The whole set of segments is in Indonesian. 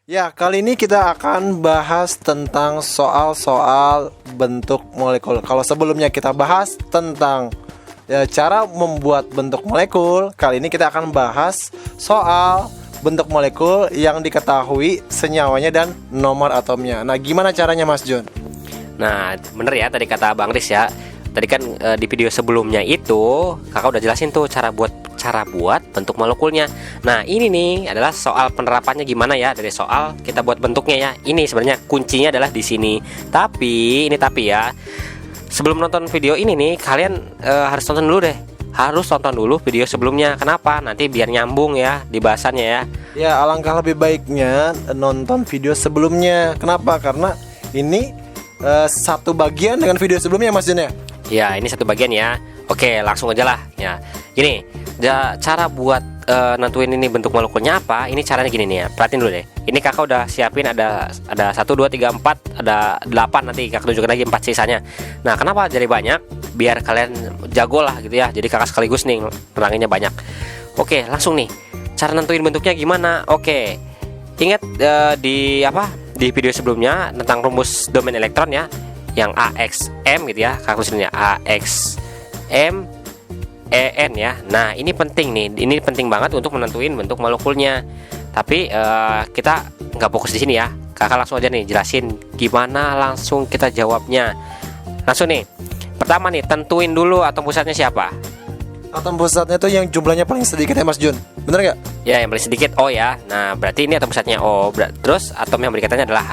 Ya, kali ini kita akan bahas tentang soal-soal bentuk molekul. Kalau sebelumnya kita bahas tentang cara membuat bentuk molekul, kali ini kita akan bahas soal bentuk molekul yang diketahui senyawanya dan nomor atomnya. Nah, gimana caranya Mas Jun? Nah, bener ya tadi kata Bang Riz ya. Tadi kan di video sebelumnya itu kakak udah jelasin tuh cara buat bentuk molekulnya. Nah, ini nih adalah soal penerapannya gimana ya, dari soal kita buat bentuknya ya. Ini sebenarnya kuncinya adalah di sini. Tapi ya, sebelum nonton video ini nih kalian harus tonton dulu deh. Harus tonton dulu video sebelumnya. Kenapa? Nanti biar nyambung ya di bahasannya ya. Ya, alangkah lebih baiknya nonton video sebelumnya. Kenapa? Karena ini satu bagian dengan video sebelumnya Mas Jun ya. Ya, ini satu bagian ya. Oke, langsung aja lah ya. Gini, cara buat nentuin ini bentuk molekulnya apa. Ini caranya gini nih ya. Perhatiin dulu deh. Ini kakak udah siapin ada 1, 2, 3, 4, ada 8, nanti kakak tunjukin lagi 4 sisanya. Nah, kenapa jadi banyak? Biar kalian jago lah gitu ya. Jadi kakak sekaligus nih neranginnya banyak. Oke, langsung nih. Cara nentuin bentuknya gimana? Oke. Ingat di video sebelumnya tentang rumus domain elektron ya, yang AXM gitu ya, kakak tulisin ya AXM EN ya. Nah, ini penting nih, ini penting banget untuk menentuin bentuk molekulnya. Tapi kita nggak fokus di sini ya. Kakak langsung aja nih jelasin gimana langsung kita jawabnya. Langsung nih. Pertama nih, tentuin dulu atom pusatnya siapa. Atom pusatnya tuh yang jumlahnya paling sedikit ya Mas Jun. Bener gak? Ya, yang paling sedikit O ya. Nah, berarti ini atom pusatnya O. Terus atom yang berikutnya adalah H.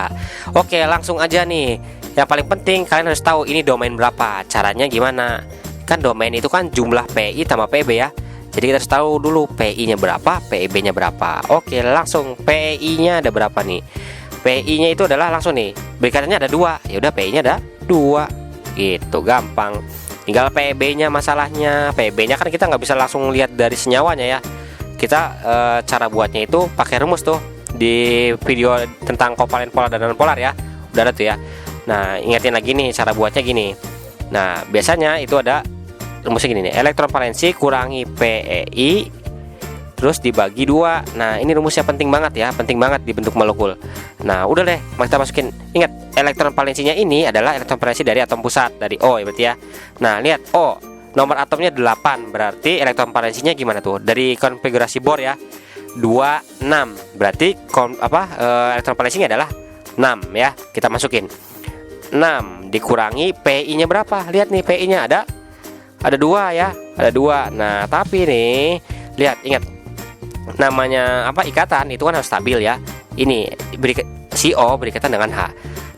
Oke, langsung aja nih. Yang paling penting kalian harus tahu ini domain berapa. Caranya gimana? Kan domain itu kan jumlah PI tambah PB ya. Jadi kita harus tahu dulu PI-nya berapa, PB-nya berapa. Oke, langsung PI-nya ada berapa nih? PI-nya itu adalah langsung nih. Berikutnya ada 2. Ya udah, PI-nya ada 2. Gitu, gampang. Tinggal PB-nya masalahnya. PB-nya kan kita nggak bisa langsung lihat dari senyawanya ya. Kita cara buatnya itu pakai rumus tuh di video tentang kovalen polar dan non polar ya. Udah ada tuh ya. Nah, ingetin lagi nih cara buatnya gini. Nah, biasanya itu ada rumusnya gini nih. Elektron valensi kurangi PEI terus dibagi 2. Nah, ini rumusnya penting banget ya, penting banget di bentuk molekul. Nah, udah deh, kita masukin. Ingat, elektron valensinya ini adalah elektron valensi dari atom pusat, dari O ya berarti ya. Nah, lihat O, nomor atomnya 8. Berarti elektron valensinya gimana tuh? Dari konfigurasi Bohr ya. 2, 6. Berarti elektron valensinya adalah 6 ya. Kita masukin 6 dikurangi PI-nya berapa? Lihat nih, PI-nya ada 2 ya. Ada 2. Nah, tapi nih, lihat, ingat namanya ikatan itu kan harus stabil ya. Ini si O berikaitan dengan H.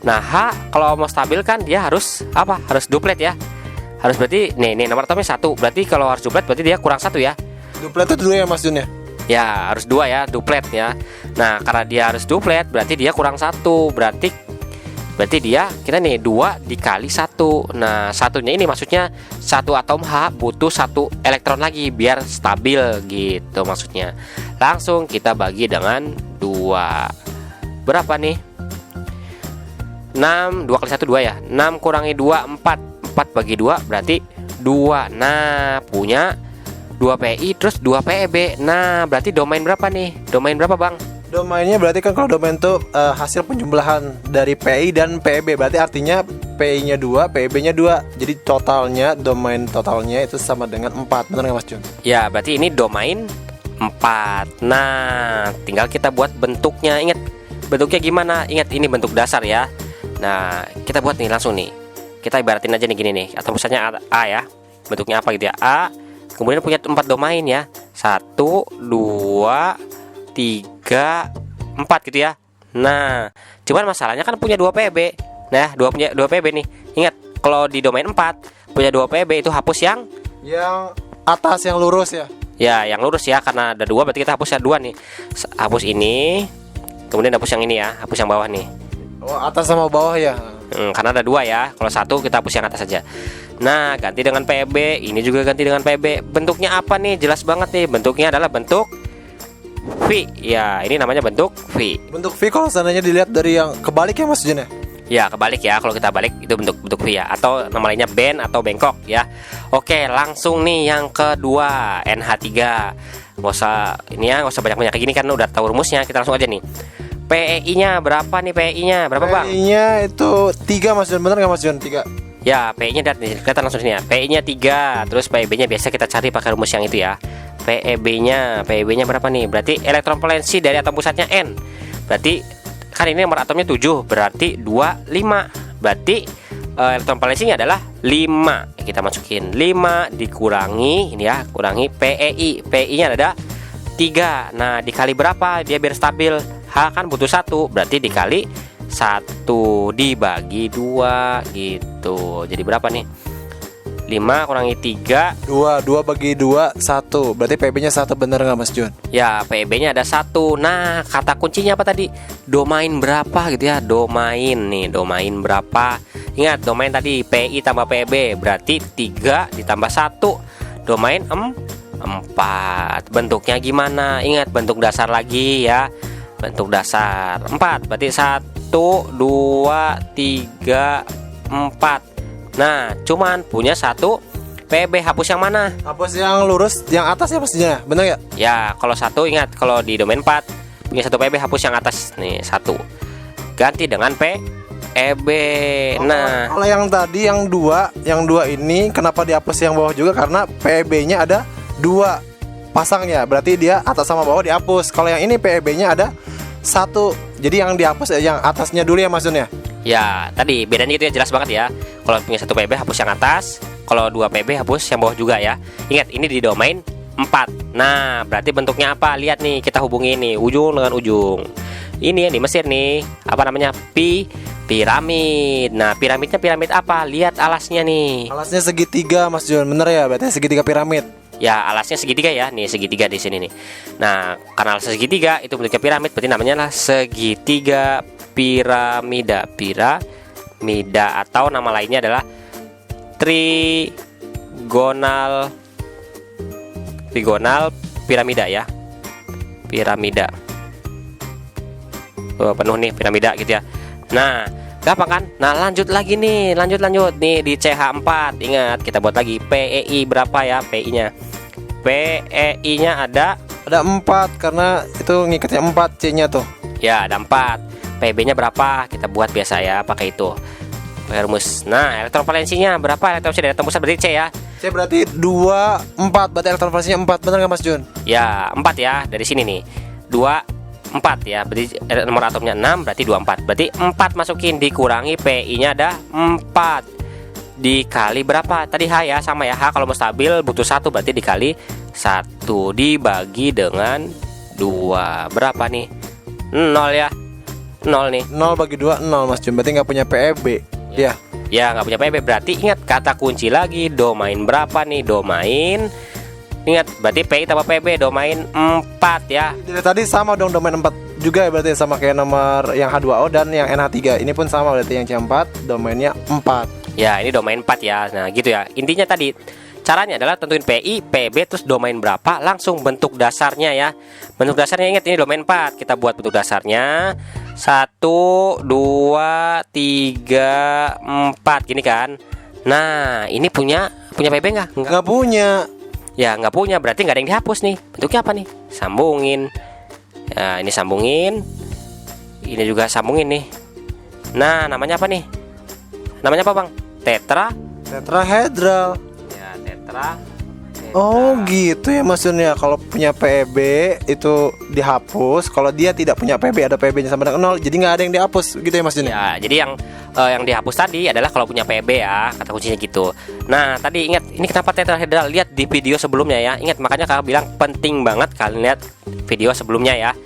Nah, H kalau mau stabil kan dia harus harus duplet ya. Harus berarti nih nomor atomnya 1. Berarti kalau harus duplet berarti dia kurang 1 ya. Duplet itu 2 ya Mas Jun ya? Ya, harus 2 ya, duplet ya. Nah, karena dia harus duplet berarti dia kurang 1. Berarti dia kita nih 2 dikali 1. Nah, satunya ini maksudnya satu atom H butuh 1 elektron lagi biar stabil gitu maksudnya. Langsung kita bagi dengan 2. Berapa nih? 6, 2 kali 1 2 ya. 6 kurangi 2 4. 4 bagi 2 berarti 2. Nah, punya 2 PI terus 2 PEB. Nah, berarti domain berapa nih? Domain berapa, Bang? Domainnya berarti kan kalau domain itu hasil penjumlahan dari PI dan PEB. Berarti artinya PI-nya 2, PEB-nya 2. Jadi domain totalnya itu sama dengan 4. Benar nggak Mas Jun? Ya, berarti ini domain 4. Nah, tinggal kita buat bentuknya. Ingat, bentuknya gimana? Ingat, ini bentuk dasar ya. Nah, kita buat nih langsung nih. Kita ibaratin aja nih gini nih. Atau misalnya A ya. Bentuknya apa gitu ya? A. Kemudian punya 4 domain ya. 1, 2, 3, 4 gitu ya. Nah, cuman masalahnya kan punya 2 PB. Nah, punya 2 PB nih. Ingat, kalau di domain 4 punya 2 PB itu hapus yang atas, yang lurus ya. Ya, yang lurus ya, karena ada 2 berarti kita hapus yang 2 nih. Hapus ini, kemudian hapus yang ini ya, hapus yang bawah nih. Oh, atas sama bawah ya. Karena ada 2 ya. Kalau 1 kita hapus yang atas saja. Nah, ganti dengan PB. Ini juga ganti dengan PB. Bentuknya apa nih? Jelas banget nih. Bentuknya adalah bentuk V. Ya, ini namanya bentuk V. Bentuk V kalau seandainya dilihat dari yang kebalik ya Mas Jun ya? Ya, kebalik ya. Kalau kita balik itu bentuk V ya. Atau nama lainnya bend atau bengkok ya. Oke, langsung nih yang kedua, NH3. Nggak usah banyak-banyak kayak gini kan udah tahu rumusnya. Kita langsung aja nih. PEI-nya berapa nih? PEI-nya berapa bang? PEI-nya itu 3 Mas Jun, bener nggak Mas Jun? 3. Ya, PEI-nya kelihatan langsung sini ya. PEI-nya 3, terus PEB-nya biasa kita cari pakai rumus yang itu ya. PEB-nya berapa nih? Berarti elektron valensi dari atom pusatnya N. Berarti kan ini nomor atomnya 7, berarti 25. Berarti elektron valensinya adalah 5. Kita masukin 5 dikurangi ini ya, kurangi PEI. PEI-nya ada 3. Nah, dikali berapa dia biar stabil? H kan butuh 1, berarti dikali 1 dibagi 2 gitu. Jadi berapa nih? 5 kurangi 3. 2 bagi 2 1. Berarti PB-nya 1, bener nggak Mas Jun? Ya, PB-nya ada 1. Nah, kata kuncinya apa tadi? Domain berapa gitu ya. Domain nih, domain berapa? Ingat, domain tadi PI tambah PB, berarti 3 ditambah 1. Domain 4. Bentuknya gimana? Ingat, bentuk dasar lagi ya. Bentuk dasar 4. Berarti 1 2 3 4. Nah, cuman punya 1 PB. Hapus yang mana? Hapus yang lurus, yang atas ya pastinya, bener ya? Ya, kalau 1 ingat, kalau di domain 4 punya 1 PB, hapus yang atas nih 1. Ganti dengan PEB. Nah, kalau yang tadi yang 2 ini kenapa dihapus yang bawah juga? Karena PEB-nya ada 2 pasangnya, berarti dia atas sama bawah dihapus. Kalau yang ini PEB-nya ada 1, jadi yang dihapus yang atasnya dulu ya Mas Jun ya? ya tadi bedanya itu ya, jelas banget ya. Kalau punya 1 PB hapus yang atas, kalau 2 PB hapus yang bawah juga ya. Ingat, ini di domain 4. Nah, berarti bentuknya apa? Lihat nih, kita hubungi nih ujung dengan ujung. Ini ya di Mesir nih, apa namanya? Piramid. Nah, piramidnya piramid apa? Lihat alasnya nih. Alasnya segitiga Mas Jun, bener ya? Berarti segitiga piramid. Ya, alasnya segitiga ya. Nih, segitiga di sini nih. Nah, karena alasnya segitiga itu bentuknya piramid, berarti namanya lah segitiga piramida. Piramida atau nama lainnya adalah trigonal piramida ya. Piramida. Penuh nih piramida gitu ya. Nah, gampang kan? Nah, lanjut lagi nih, lanjut nih di CH4. Ingat, kita buat lagi PEI berapa ya PI-nya? PEI-nya ada 4 karena itu ngikatnya 4 C-nya tuh. ya, ada 4. PB-nya berapa? Kita buat biasa ya, pakai itu. Pakai rumus. Nah, elektron valensinya berapa? Elektron valensi dari atom pusat berarti C ya. C berarti 2 4, berarti elektron valensinya 4, bener nggak Mas Jun? Ya, 4 ya, dari sini nih. 2 4 ya, berarti nomor atomnya 6, berarti 24. Berarti 4 masukin dikurangi PI-nya ada 4. Dikali berapa? Tadi H ya, sama ya. H kalau mau stabil butuh 1, berarti dikali 1 dibagi dengan 2. Berapa nih? 0 ya. 0 nih. 0 bagi 2 0 Mas Jun, berarti nggak punya PEB. Ya. Ya, nggak punya PB. Berarti ingat kata kunci lagi, domain berapa nih? Domain. Ingat, berarti PI tambah PB, domain 4 ya. Dari tadi sama dong, domain 4 juga ya, berarti sama kayak nomor yang H2O dan yang NH3. Ini pun sama berarti yang C4 domainnya 4. Ya, ini domain 4 ya. Nah, gitu ya. Intinya tadi caranya adalah tentuin PI, PB, terus domain berapa, langsung bentuk dasarnya ya. Bentuk dasarnya ingat, ini domain 4. Kita buat bentuk dasarnya 1 2 3 4 gini kan. Nah, ini punya PB nggak? Nggak punya. Ya, nggak punya, berarti nggak ada yang dihapus nih. Bentuknya apa nih? Sambungin. Ya, ini sambungin. Ini juga sambungin nih. Nah, namanya apa nih? Namanya apa bang? Tetrahedral. Ya, tetra. Oh gitu ya Mas Jun ya. Kalau punya PEB itu dihapus. Kalau dia tidak punya PEB, ada PEB-nya sama dengan 0, jadi nggak ada yang dihapus gitu ya Mas Jun ya. Ya, jadi yang dihapus tadi adalah kalau punya PEB ya, kata kuncinya gitu. Nah, tadi ingat, ini kenapa tetrahedral? Lihat di video sebelumnya ya. Ingat, makanya kakak bilang penting banget kalian lihat video sebelumnya ya.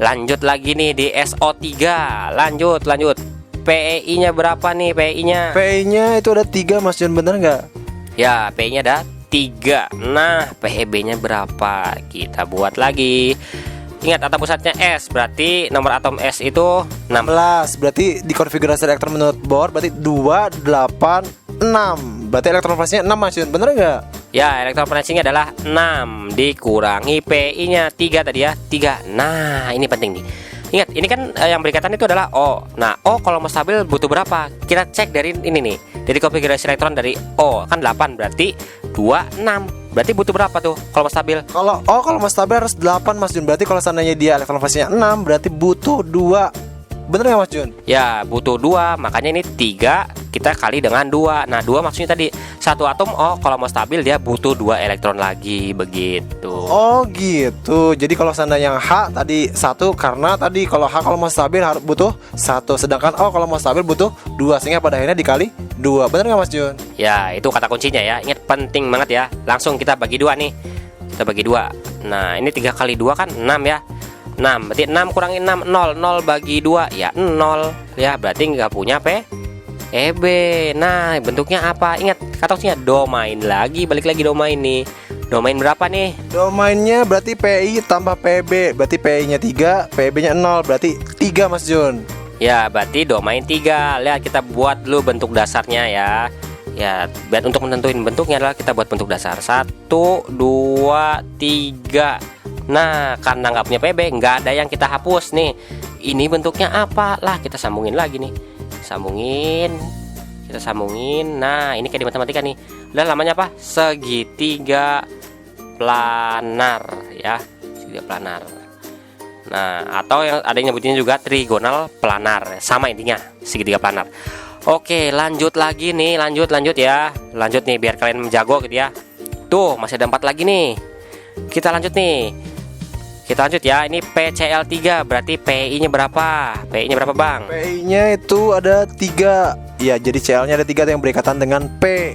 Lanjut lagi nih di SO3. Lanjut. PEI-nya berapa nih PEI-nya? PEI-nya itu ada 3 Mas Jun, bener nggak? Ya, PEI-nya ada 3. Nah, PEB-nya berapa? Kita buat lagi. Ingat, atom pusatnya S, berarti nomor atom S itu 16. Berarti di konfigurasi elektron menurut Bohr berarti 2 8 6. Berarti elektron valensinya 6 Mas Jun, bener nggak? Ya, elektron valensinya adalah 6 dikurangi PI-nya 3 tadi ya, 3. Nah, ini penting nih. Ingat, ini kan yang berikatan itu adalah O. Nah, O kalau mau stabil butuh berapa? Kita cek dari ini nih. Dari konfigurasi elektron dari O kan 8, berarti 2 6. Berarti butuh berapa tuh kalau mau stabil? Kalau mau stabil harus 8 Mas Jun. Berarti kalau seandainya dia elektron valensnya 6, berarti butuh 2. Bener nggak Mas Jun? Ya butuh 2, makanya ini 3 kita kali dengan 2. Nah 2 maksudnya tadi satu atom kalau mau stabil dia butuh 2 elektron lagi, begitu. Oh gitu. Jadi kalau seandainya yang H tadi 1, karena tadi kalau H kalau mau stabil harus butuh 1, sedangkan O kalau mau stabil butuh 2, sehingga pada akhirnya dikali 2. Bener nggak Mas Jun? Ya itu kata kuncinya ya. Ingat, penting banget ya. Langsung kita bagi 2 nih. Kita bagi 2. Nah ini 3 kali 2 kan 6 ya. 6, berarti 6 kurangi 6, 0. 0 bagi 2 ya 0. Ya berarti nggak punya PEB. Nah bentuknya apa? Ingat kata kuncinya domain lagi. Balik lagi domain nih. Domain berapa nih? Domainnya berarti PI tambah PB. Berarti PI-nya 3, PB-nya 0. Berarti 3 Mas Jun. Ya berarti domain 3. Lihat kita buat dulu bentuk dasarnya ya. Ya biar untuk menentuin bentuknya adalah kita buat bentuk dasar 1, 2, 3. Nah karena nggak punya PB, nggak ada yang kita hapus nih. Ini bentuknya apa? Lah kita sambungin lagi nih. Kita sambungin. Nah ini kayak di matematika nih. Dan namanya apa? Segitiga planar ya. Segitiga planar. Nah atau yang ada yang nyebutinnya juga trigonal planar. Sama intinya segitiga planar. Oke lanjut lagi nih. Lanjut ya. Lanjut nih biar kalian menjago gitu ya. Tuh masih ada 4 lagi nih. Kita lanjut ya. Ini PCl3 berarti PI-nya berapa? PI-nya berapa Bang? PI-nya itu ada 3. Ya jadi Cl-nya ada 3 yang berikatan dengan P.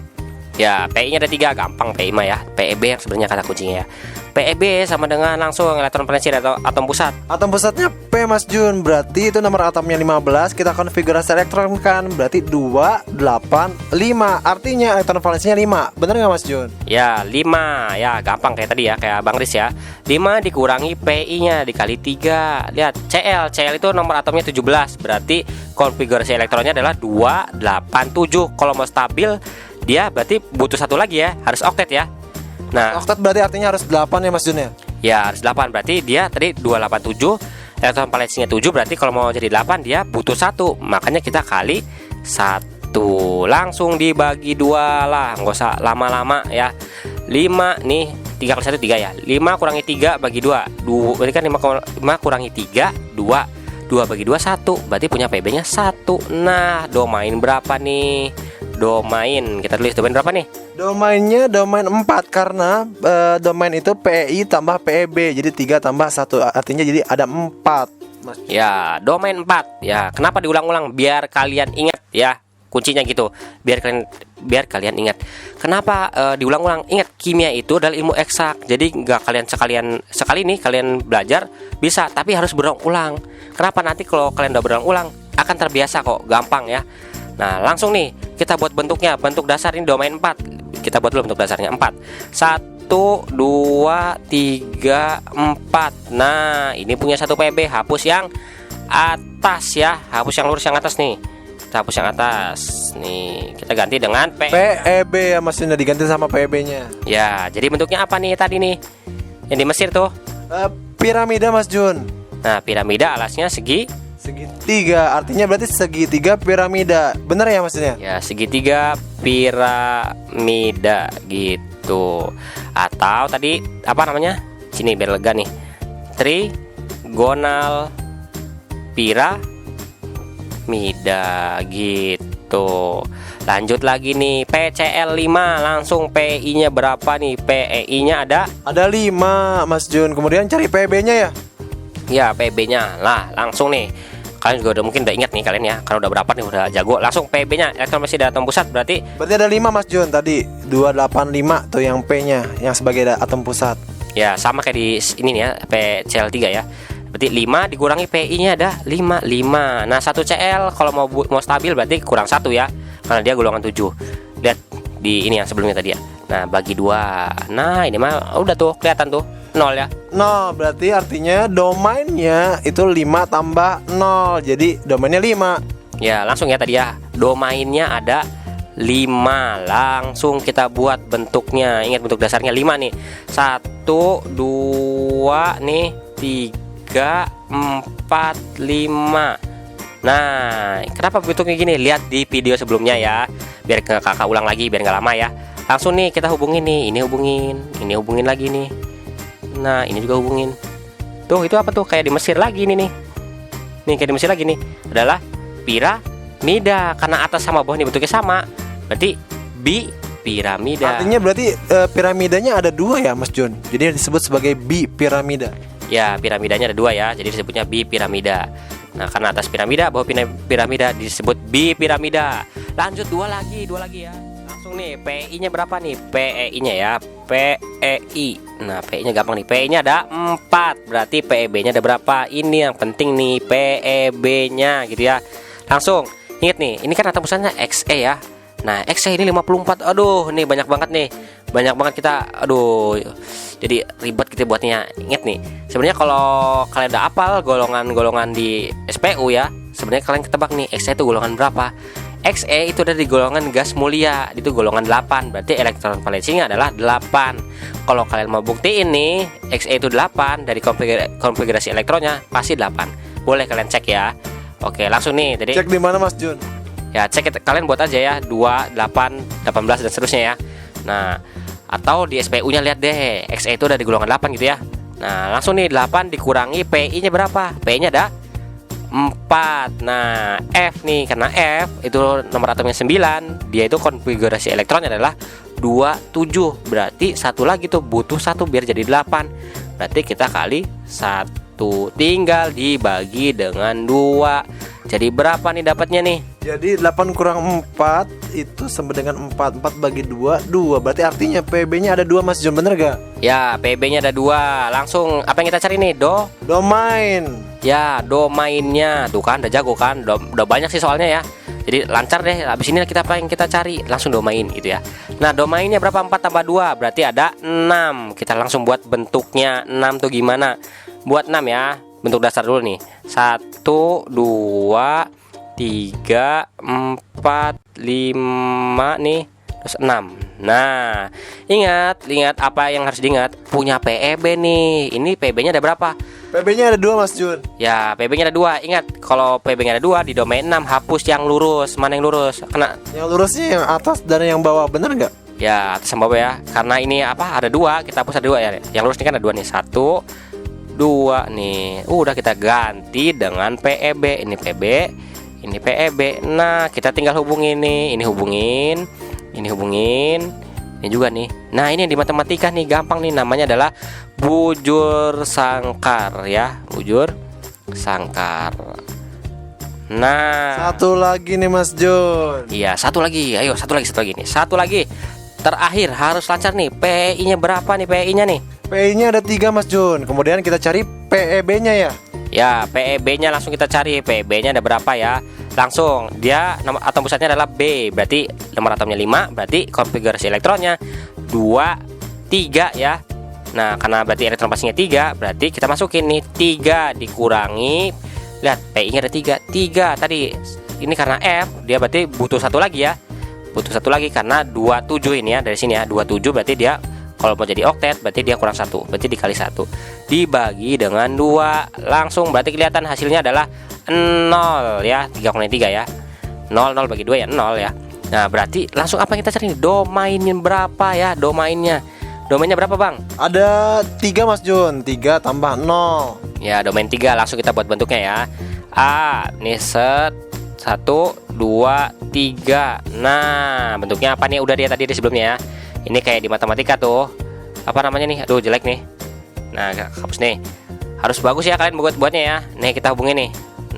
Ya PI-nya ada 3, gampang PI mah ya. PEB yang sebenarnya kata kuncinya ya. PEB sama dengan langsung elektron valensi atau atom pusat. Atom pusatnya P Mas Jun. Berarti itu nomor atomnya 15. Kita konfigurasi elektron kan. Berarti 2, 8, 5. Artinya elektron valensinya 5. Bener nggak Mas Jun? Ya 5. Ya gampang kayak tadi ya, kayak Bang Riz ya. 5 dikurangi PI-nya dikali 3. Lihat Cl itu nomor atomnya 17. Berarti konfigurasi elektronnya adalah 2, 8, 7. Kalau mau stabil dia berarti butuh 1 lagi ya. Harus oktet ya. Nah, Oktet berarti artinya harus 8 ya Mas Jun ya? Ya harus 8. Berarti dia tadi 287. Elektron valensinya 7. Berarti kalau mau jadi 8 dia butuh 1. Makanya kita kali 1. Langsung dibagi 2 lah. Nggak usah lama-lama ya. 5 nih. 3 kali 1 3 ya. 5 kurangi 3 bagi 2. Berarti kan 5 kurangi 3 2. 2 bagi 2 1. Berarti punya PB nya 1. Nah domain berapa nih? Domain, kita tulis domain berapa nih? Domainnya domain 4. Karena domain itu PI tambah PEB. Jadi 3 tambah 1. Artinya jadi ada 4 Mas. Ya domain 4. Ya kenapa diulang-ulang? Biar kalian ingat ya. Kuncinya gitu. Biar kalian ingat. Kenapa diulang-ulang? Ingat, kimia itu adalah ilmu eksak. Jadi nggak kalian sekali nih kalian belajar bisa, tapi harus berulang-ulang. Kenapa? Nanti kalau kalian udah berulang-ulang akan terbiasa kok, gampang ya. Nah langsung nih kita buat bentuknya. Bentuk dasar ini domain 4. Kita buat dulu bentuk dasarnya 4. 1, 2, 3, 4. Nah ini punya 1 PB. Hapus yang atas ya. Hapus yang lurus yang atas nih. Kita hapus yang atas. Nih kita ganti dengan PEB ya Mas Jun. Diganti sama PEB-nya. Ya jadi bentuknya apa nih tadi nih? Yang di Mesir tuh Piramida Mas Jun. Nah piramida alasnya segitiga. Artinya berarti segitiga piramida. Bener ya maksudnya? ya segitiga piramida gitu. Atau tadi apa namanya? Sini biar lega nih. Trigonal piramida gitu. Lanjut lagi nih, PCl5 langsung PI-nya berapa nih? PEI-nya ada 5 Mas Jun. Kemudian cari PEB-nya ya? Ya PB-nya lah langsung nih. Kalian juga mungkin udah ingat nih kalian ya. Karena udah berapa nih udah jago. Langsung PB-nya elektron valensi dari atom pusat berarti ada 5 Mas Jun tadi. 285 tuh yang P-nya yang sebagai atom pusat. ya sama kayak di ini nih ya, PCl3 ya. Berarti 5 dikurangi PI-nya ada 5. Nah 1 Cl kalau mau stabil berarti kurang 1 ya. Karena dia golongan 7. Lihat di ini yang sebelumnya tadi ya. Nah bagi 2. Nah ini mah udah tuh kelihatan tuh 0 ya. 0 berarti artinya domainnya itu 5 tambah 0. Jadi domainnya 5. Ya langsung ya tadi ya. Domainnya ada 5. Langsung kita buat bentuknya. Ingat bentuk dasarnya 5 nih. 1, 2 nih 3, 4, 5. Nah kenapa bentuknya gini? Lihat di video sebelumnya ya. Biar kakak ulang lagi biar nggak lama ya. Langsung nih kita hubungin nih, ini hubungin lagi nih. Nah, ini juga hubungin. Tuh, itu apa tuh? Kayak di Mesir lagi nih nih. Nih kayak di Mesir lagi nih. Adalah piramida karena atas sama bawah nih bentuknya sama. Berarti piramida. Artinya berarti piramidanya ada dua ya Mas Jun. Jadi disebut sebagai piramida. Ya, piramidanya ada dua ya. Jadi disebutnya piramida. Nah, karena atas piramida, bawah piramida disebut piramida. Lanjut dua lagi ya. Langsung nih, PI-nya berapa nih? PEI-nya ya. PEI. Nah, PI-nya gampang nih. PI-nya ada 4. Berarti PEB-nya ada berapa? Ini yang penting nih, PEB-nya gitu ya. Langsung. Ingat nih, ini kan tembusannya XE ya. Nah, XE ini 54. Aduh, nih banyak banget nih. Banyak banget kita. Aduh. Jadi ribet gitu buatnya. Ingat nih, sebenarnya kalau kalian udah hafal golongan-golongan di SPU ya, sebenarnya kalian ketebak nih XE itu golongan berapa. XE itu ada di golongan gas mulia, itu golongan 8. Berarti elektron valensinya adalah 8. Kalau kalian mau buktiin nih XE itu 8 dari konfigurasi elektronnya pasti 8. Boleh kalian cek ya. Oke, langsung nih. Jadi Cek di mana Mas Jun? ya cek, kalian buat aja ya 2, 8, 18 dan seterusnya ya. Nah, atau di SPU-nya lihat deh, XE itu ada di golongan 8 gitu ya. Nah, langsung nih 8 dikurangi PI-nya berapa? PI-nya ada 4. Nah, F nih, karena F itu nomor atomnya 9, dia itu konfigurasi elektronnya adalah 27. Berarti satu lagi tuh butuh 1 biar jadi 8. Berarti kita kali 1, tinggal dibagi dengan 2. Jadi berapa nih dapatnya nih? Jadi 8 kurang 4 itu sama dengan 4. 4 bagi 2, 2. Berarti artinya PB-nya ada 2 Mas Jun, bener gak? Ya, PB-nya ada 2. Langsung apa yang kita cari nih? Domain. Ya, domainnya. Tuh kan, udah jago kan? Udah banyak sih soalnya ya. Jadi lancar deh. Habis ini kita apa yang kita cari? Langsung domain gitu ya. Nah, domainnya berapa? 4 tambah 2 berarti ada 6. Kita langsung buat bentuknya 6 tuh gimana? Buat 6 ya. Bentuk dasar dulu nih. 1, 2, 3, 4, 5 nih. Terus 6. Nah, ingat apa yang harus diingat? Punya PEB nih. Ini PB-nya ada berapa? PB-nya ada 2 Mas Jun. Ya, PB-nya ada 2. Ingat, kalau PB-nya ada 2 di domain 6 hapus yang lurus. Mana yang lurus? Karena yang lurusnya yang atas dan yang bawah, bener nggak? ya atas sama bawah ya. Karena ini apa? Ada 2, kita hapus ada 2 ya. Yang lurus ini kan ada 2 nih. 1, 2 nih. Udah kita ganti dengan PEB. Ini PB, ini PEB. Nah, kita tinggal hubungin nih. Ini hubungin, ini hubungin, ini juga nih. Nah, ini yang di matematika nih gampang nih, namanya adalah bujur sangkar ya. Bujur sangkar. Nah, Satu lagi nih Mas Jun. iya, satu lagi. Ayo, satu lagi nih. Satu lagi. Terakhir harus lancar nih. PI-nya berapa nih PI-nya nih? PI-nya ada 3 Mas Jun. Kemudian kita cari PEB-nya ya. Ya, PEB-nya langsung kita cari. PEB-nya ada berapa ya? Langsung, dia nomor atom pusatnya adalah B. Berarti nomor atomnya 5. Berarti konfigurasi elektronnya 2, 3 ya. Nah, karena berarti elektron passingnya 3, berarti kita masukin nih 3 dikurangi. Lihat, PI-nya ada 3. 3 tadi. Ini karena F, dia berarti butuh 1 lagi ya. Butuh 1 lagi karena 27 ini ya. Dari sini ya, 27 berarti dia kalau mau jadi oktet berarti dia kurang 1. Berarti dikali 1 dibagi dengan 2. Langsung berarti kelihatan hasilnya adalah 0 ya. 3,3 ya. 0 bagi 2 ya 0 ya. Nah, berarti langsung apa yang kita cari nih? Domainnya berapa ya? Domainnya berapa, Bang? Ada 3 Mas Jun. 3 tambah 0. Ya, domain 3 langsung kita buat bentuknya ya. A, nih set 1, 2, 3. Nah, bentuknya apa nih? Udah dia tadi di sebelumnya ya. Ini kayak di matematika tuh. Apa namanya nih? Aduh, jelek nih. Nah, hapus nih. Harus bagus ya kalian buatnya ya. Nih, kita hubungin nih.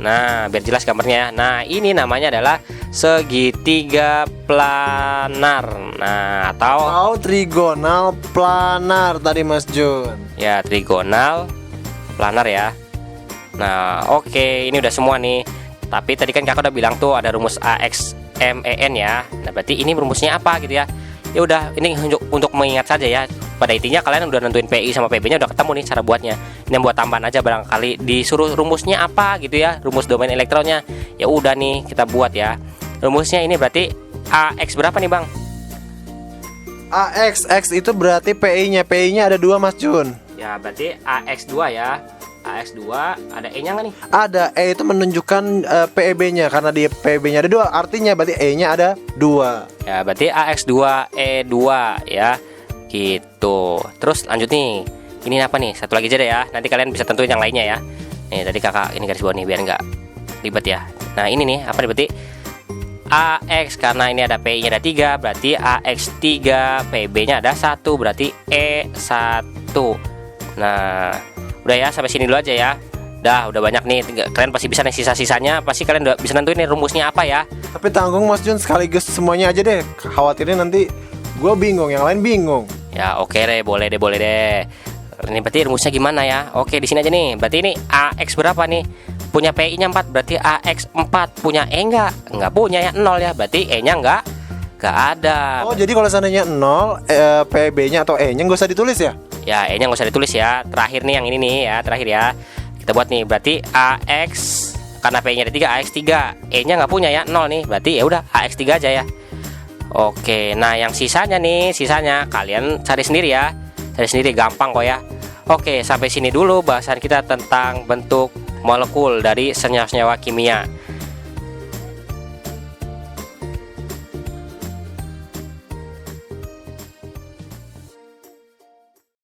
Nah, biar jelas gambarnya ya. Nah, ini namanya adalah segitiga planar. Nah, atau trigonal planar tadi Mas Jun. ya, trigonal planar ya. Nah, oke, ini udah semua nih. Tapi tadi kan kakak udah bilang tuh ada rumus AX MEN ya. Nah, berarti ini rumusnya apa gitu ya. Ya udah, ini untuk mengingat saja ya. Pada intinya kalian udah nentuin PI sama PB-nya udah ketemu nih cara buatnya. Ini buat tambahan aja barangkali disuruh rumusnya apa gitu ya. Rumus domain elektronnya. Ya udah nih kita buat ya. Rumusnya ini berarti AX berapa nih, Bang? AX itu berarti PI-nya. PI-nya ada 2 Mas Jun. Ya, berarti AX2 ya. AX2, ada E-nya nggak nih? Ada, E itu menunjukkan PEB-nya. Karena di PEB-nya ada 2, artinya berarti E-nya ada 2. Ya, berarti AX2E2 ya. Gitu. Terus lanjut nih. Ini apa nih? Satu lagi aja deh ya. Nanti kalian bisa tentuin yang lainnya ya. Nih, tadi kakak ini garis bawah nih biar nggak ribet ya. Nah, ini nih apa nih berarti? AX karena ini ada PI-nya ada 3, berarti AX3, PB-nya ada 1, berarti E1. Nah, udah ya, sampai sini dulu aja ya. Udah banyak nih. Kalian pasti bisa nih sisa-sisanya, pasti kalian udah bisa nentuin nih rumusnya apa ya. Tapi tanggung Mas Jun, sekaligus semuanya aja deh. Khawatirnya nanti gue bingung, yang lain bingung. Ya, oke deh, boleh deh. Ini berarti rumusnya gimana ya? Oke, di sini aja nih. Berarti ini AX berapa nih? Punya PI-nya 4, berarti AX 4. Punya E enggak punya ya, 0 ya. Berarti E-nya enggak ada. Oh, jadi kalau seandainya 0, PEB-nya atau E-nya nggak usah ditulis ya? Ya, E-nya nggak usah ditulis ya. Terakhir nih yang ini nih ya, terakhir ya. Kita buat nih, berarti AX karena PI-nya ada 3, AX 3. E-nya nggak punya ya, 0 nih. Berarti ya udah AX 3 aja ya. Oke, nah yang sisanya kalian cari sendiri ya. Cari sendiri, gampang kok ya. Oke, sampai sini dulu bahasan kita tentang bentuk molekul dari senyawa-senyawa kimia.